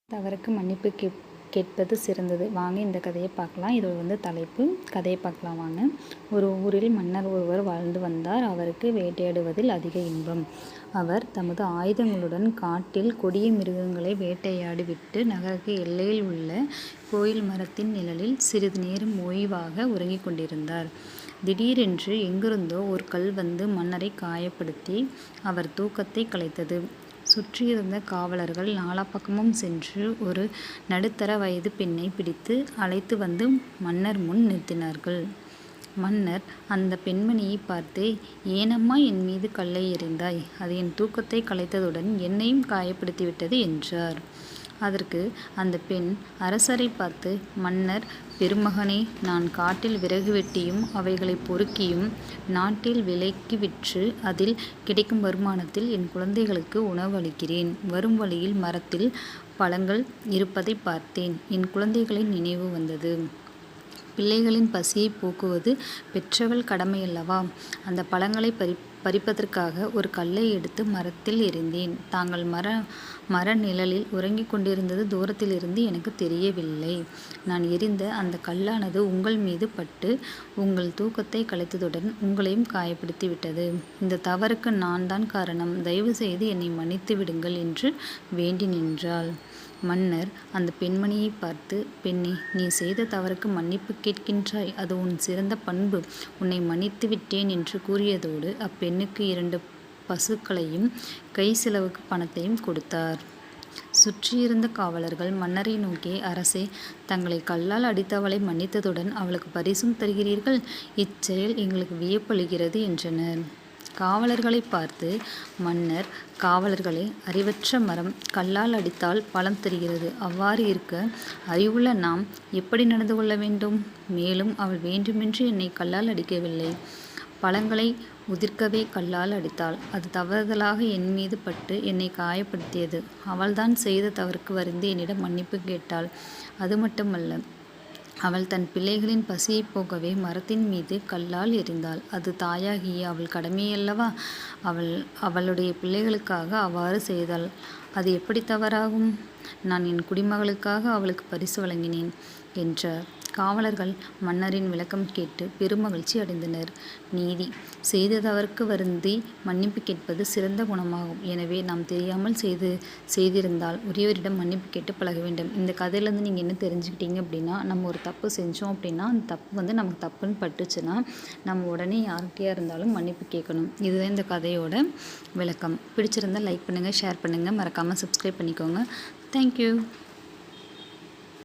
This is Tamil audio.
தவறுக்கு மன்னிப்பு கேட்பது சிறந்தது. வாங்க இந்த கதையை பார்க்கலாம். இது தலைப்பு. கதையை பார்க்கலாம் வாங்க. ஒரு ஊரில் மன்னர் ஒருவர் வாழ்ந்து வந்தார். அவருக்கு வேட்டையாடுவதில் அதிக இன்பம். அவர் தமது ஆயுதங்களுடன் காட்டில் கொடிய மிருகங்களை வேட்டையாடிவிட்டு நகருக்கு எல்லையில் உள்ள கோயில் மரத்தின் நிழலில் சிறிது நேரம் ஓய்வாக உறங்கிக் கொண்டிருந்தார். திடீரென்று எங்கிருந்தோ ஒரு கல் வந்து மன்னரை காயப்படுத்தி அவர் தூக்கத்தை கலைத்தது. சுற்றியிருந்த காவலர்கள் நாலாபக்கமும் சென்று ஒரு நடுத்தர வயது பெண்ணை பிடித்து அழைத்து வந்து மன்னர் முன் நிறுத்தினார்கள். மன்னர் அந்த பெண்மணியை பார்த்து, "ஏனம்மா என் மீது கல்லை எறிந்தாய்? அது என் தூக்கத்தை கலைத்ததுடன் என்னையும் காயப்படுத்திவிட்டது" என்றார். அதற்கு அந்த பெண் அரசரை பார்த்து, "மன்னர் பெருமகனே, நான் காட்டில் விறகு வெட்டியும் அவைகளை பொறுக்கியும் நாட்டில் விலைக்கு விற்று அதில் கிடைக்கும் வருமானத்தில் என் குழந்தைகளுக்கு உணவு அளிக்கிறேன். வரும் வழியில் மரத்தில் பழங்கள் இருப்பதை பார்த்தேன். என் குழந்தைகளின் நினைவு வந்தது. பிள்ளைகளின் பசியை போக்குவது பெற்றவள் கடமையல்லவா? அந்த பழங்களை பறிப்பதற்காக ஒரு கல்லை எடுத்து மரத்தில் எறிந்தேன். தாங்கள் மர நிழலில் உறங்கிக் கொண்டிருந்தது தூரத்திலிருந்து எனக்கு தெரியவில்லை. நான் எறிந்த அந்த கல்லானது உங்கள் மீது பட்டு உங்கள் தூக்கத்தை கலைத்ததுடன் உங்களையும் காயப்படுத்தி விட்டது. இந்த தவறுக்கு நான் தான் காரணம். தயவு செய்து என்னை மன்னித்து விடுங்கள்" என்று வேண்டி நின்றாள். மன்னர் அந்த பெண்மணியை பார்த்து, "பெண்ணே, நீ செய்த தவறுக்கு மன்னிப்பு கேட்கின்றாய். அது உன் சிறந்த பண்பு. உன்னை மன்னித்து விட்டேன்" என்று கூறியதோடு அப்பெண்ணுக்கு 2 பசுக்களையும் கை செலவுக்கு பணத்தையும் கொடுத்தார். சுற்றியிருந்த காவலர்கள் மன்னரை நோக்கி, "அரசே, தங்களை கல்லால் அடித்தவளை மன்னித்ததுடன் அவளுக்கு பரிசும் தருகிறீர்கள். இச்செயல் எங்களுக்கு வியப்பளிக்கிறது" என்றனர். காவலர்களை பார்த்து மன்னர், "காவலர்களே, அறிவற்ற மரம் கல்லால் அடித்தால் பழம் தருகிறது. அவ்வாறு இருக்க அறிவுள்ள நாம் எப்படி நடந்து கொள்ள வேண்டும்? மேலும் அவள் வேண்டுமென்று என்னை கல்லால் அடிக்கவில்லை. பழங்களை உதிர்க்கவே கல்லால் அடித்தாள். அது தவறுதலாக என் மீது பட்டு என்னை காயப்படுத்தியது. அவள்தான் செய்த தவறுக்கு வருந்தி என்னிடம் மன்னிப்பு கேட்டாள். அது மட்டுமல்ல, அவள் தன் பிள்ளைகளின் பசியை போக்கவே மரத்தின் மீது கல்லால் எறிந்தாள். அது தாயாகிய அவள் கடமையல்லவா? அவளுடைய பிள்ளைகளுக்காக அவ்வாறு செய்தாள். அது எப்படி தவறாகும்? நான் என் குடிமகளுக்காக அவளுக்கு பரிசு வழங்கினேன்" என்றார். காவலர்கள் மன்னரின் விளக்கம் கேட்டு பெருமகிழ்ச்சி அடைந்தனர். நீதி: செய்த தவறுக்கு வருந்தி மன்னிப்பு கேட்பது சிறந்த குணமாகும். எனவே நாம் தெரியாமல் செய்திருந்தால் உரியவரிடம் மன்னிப்பு கேட்டு பழக வேண்டும். இந்த கதையிலேருந்து நீங்கள் என்ன தெரிஞ்சுக்கிட்டீங்க அப்படின்னா, நம்ம ஒரு தப்பு செஞ்சோம் அப்படின்னா அந்த தப்பு நமக்கு தப்புன்னு பட்டுச்சுன்னா நம்ம உடனே யார்கிட்டயா இருந்தாலும் மன்னிப்பு கேட்கணும். இதுதான் இந்த கதையோட விளக்கம். பிடிச்சிருந்தால் லைக் பண்ணுங்கள், ஷேர் பண்ணுங்கள், மறக்காமல் சப்ஸ்கிரைப் பண்ணிக்கோங்க. தேங்க்யூ.